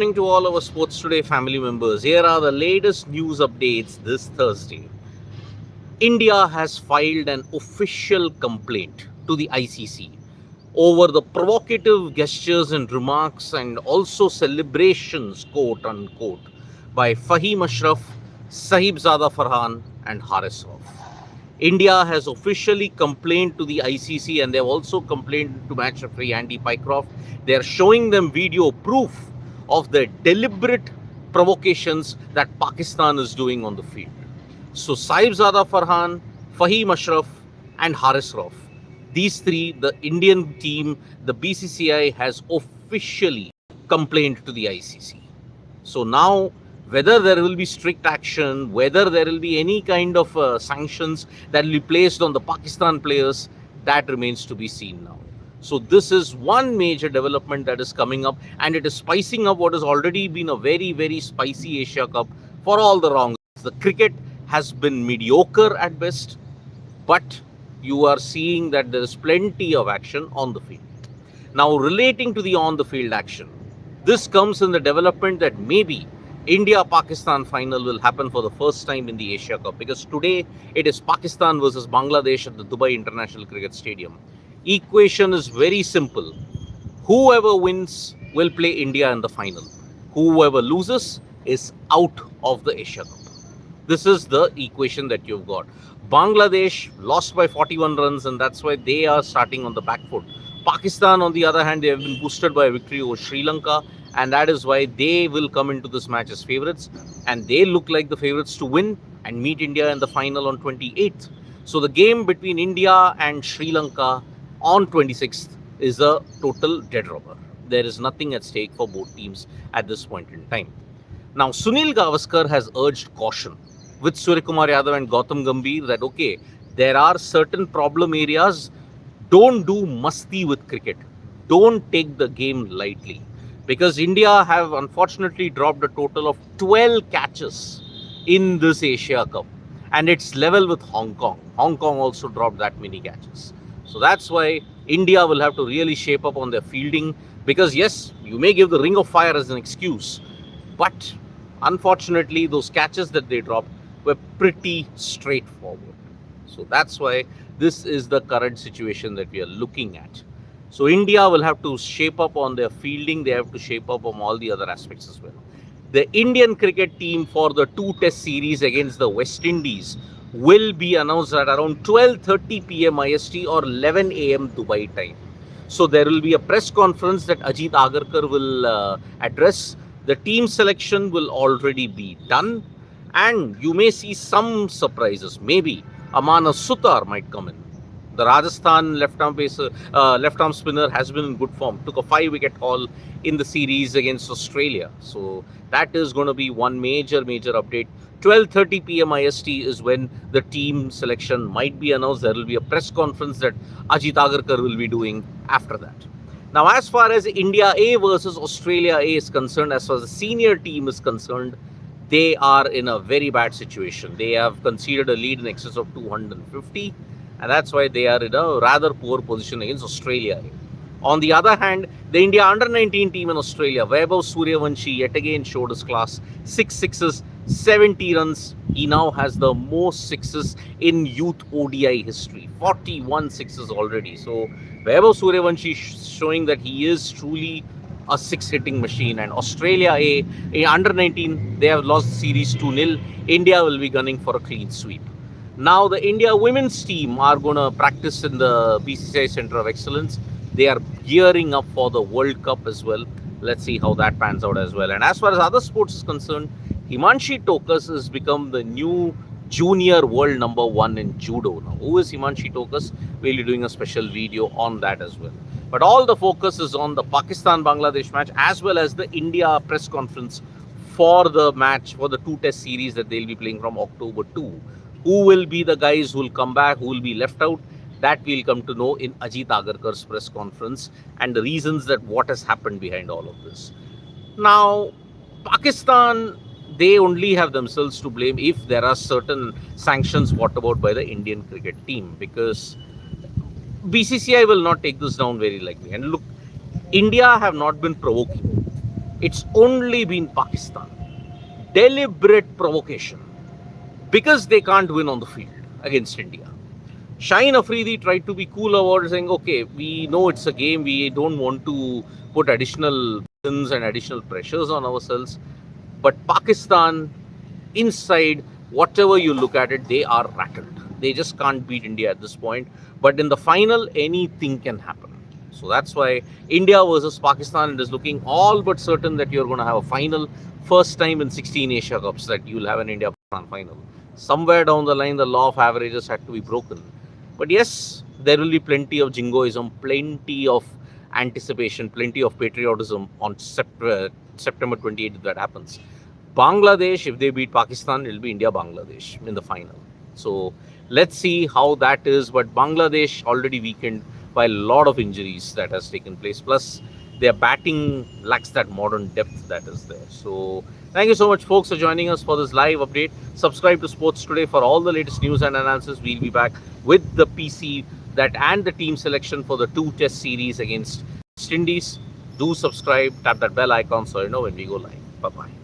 Morning to all our Sports Today family members. Here are the latest news updates this Thursday. India has filed an official complaint to the ICC over the provocative gestures and remarks and also celebrations, quote unquote, by Fahim Ashraf, Sahibzada Farhan, and Haris Rauf. India has officially complained to the ICC and they have also complained to match referee Andy Pycroft. They are showing them video proof of the deliberate provocations that Pakistan is doing on the field. So Sahibzada Farhan, Fahim Ashraf, and Haris Rauf. These three, the Indian team, the BCCI has officially complained to the ICC. So now, whether there will be strict action, whether there will be any kind of sanctions that will be placed on the Pakistan players, that remains to be seen now. So this is one major development that is coming up, and it is spicing up what has already been a very, very spicy Asia Cup for all the wrong reasons. The cricket has been mediocre at best, but you are seeing that there is plenty of action on the field. Now, relating to the on the field action, this comes in the development that maybe India-Pakistan final will happen for the first time in the Asia Cup, because today it is Pakistan versus Bangladesh at the Dubai International Cricket Stadium. Equation is very simple. Whoever wins will play India in the final. Whoever loses is out of the Asia Cup. This is the equation that you've got. Bangladesh lost by 41 runs and that's why they are starting on the back foot. Pakistan, on the other hand, they have been boosted by a victory over Sri Lanka, and that is why they will come into this match as favourites, and they look like the favourites to win and meet India in the final on 28th. So the game between India and Sri Lanka on 26th is a total dead rubber. There is nothing at stake for both teams at this point in time. Now, Sunil Gavaskar has urged caution with Suryakumar Yadav and Gautam Gambhir that, okay, there are certain problem areas. Don't do masti with cricket. Don't take the game lightly. Because India have unfortunately dropped a total of 12 catches in this Asia Cup. And it's level with Hong Kong. Hong Kong also dropped that many catches. So that's why India will have to really shape up on their fielding. Because yes, you may give the ring of fire as an excuse. But unfortunately, those catches that they dropped were pretty straightforward. So that's why this is the current situation that we are looking at. So India will have to shape up on their fielding. They have to shape up on all the other aspects as well. The Indian cricket team for the 2-test series against the West Indies will be announced at around 12:30 p.m. IST or 11 a.m. Dubai time. So there will be a press conference that Ajit Agarkar will address. The team selection will already be done. And you may see some surprises. Maybe Amana Sutar might come in. The Rajasthan left-arm spinner has been in good form. Took a 5-wicket haul in the series against Australia. So that is going to be one major update. 12:30 p.m. IST is when the team selection might be announced. There will be a press conference that Ajit Agarkar will be doing after that. Now, as far as India A versus Australia A is concerned, as far as the senior team is concerned, they are in a very bad situation. They have conceded a lead in excess of 250, and that's why they are in a rather poor position against Australia. On the other hand, the India under-19 team in Australia, Vaibhav Suryavanshi yet again showed his class. 6 sixes, 70 runs. He now has the most sixes in youth ODI history. 41 sixes already. So Vaibhav Suryavanshi showing that he is truly a 6-hitting machine. And Australia A, under 19, they have lost the series 2-0. India will be gunning for a clean sweep. Now the India women's team are going to practice in the BCCI Centre of Excellence. They are gearing up for the World Cup as well. Let's see how that pans out as well. And as far as other sports is concerned, Himanshi Tokas has become the new junior world #1 in judo. Now, who is Himanshi Tokas? We'll be doing a special video on that as well. But all the focus is on the Pakistan-Bangladesh match as well as the India press conference for the match, for the 2-test series that they'll be playing from October 2. Who will be the guys who will come back, who will be left out? That we'll come to know in Ajit Agarkar's press conference and the reasons that what has happened behind all of this. Now, Pakistan, they only have themselves to blame if there are certain sanctions brought about by the Indian cricket team, because BCCI will not take this down very likely. And look, India have not been provoking. It's only been Pakistan. Deliberate provocation because they can't win on the field against India. Shaheen Afridi tried to be cool about it, saying, okay, we know it's a game, we don't want to put additional burdens and additional pressures on ourselves. But Pakistan, inside, whatever you look at it, they are rattled. They just can't beat India at this point. But in the final, anything can happen. So that's why India versus Pakistan, it is looking all but certain that you're going to have a final. First time in 16 Asia Cups that you'll have an India-Pakistan final. Somewhere down the line, the law of averages had to be broken. But yes, there will be plenty of jingoism, plenty of anticipation, plenty of patriotism on September 28th if that happens. Bangladesh, if they beat Pakistan, it will be India-Bangladesh in the final. So let's see how that is. But Bangladesh already weakened by a lot of injuries that has taken place. Plus, their batting lacks that modern depth that is there. So thank you so much, folks, for joining us for this live update. Subscribe to Sports Today for all the latest news and analysis. We'll be back with the PC that and the team selection for the 2-test series against West Indies. Do subscribe, tap that bell icon so you know when we go live. Bye-bye.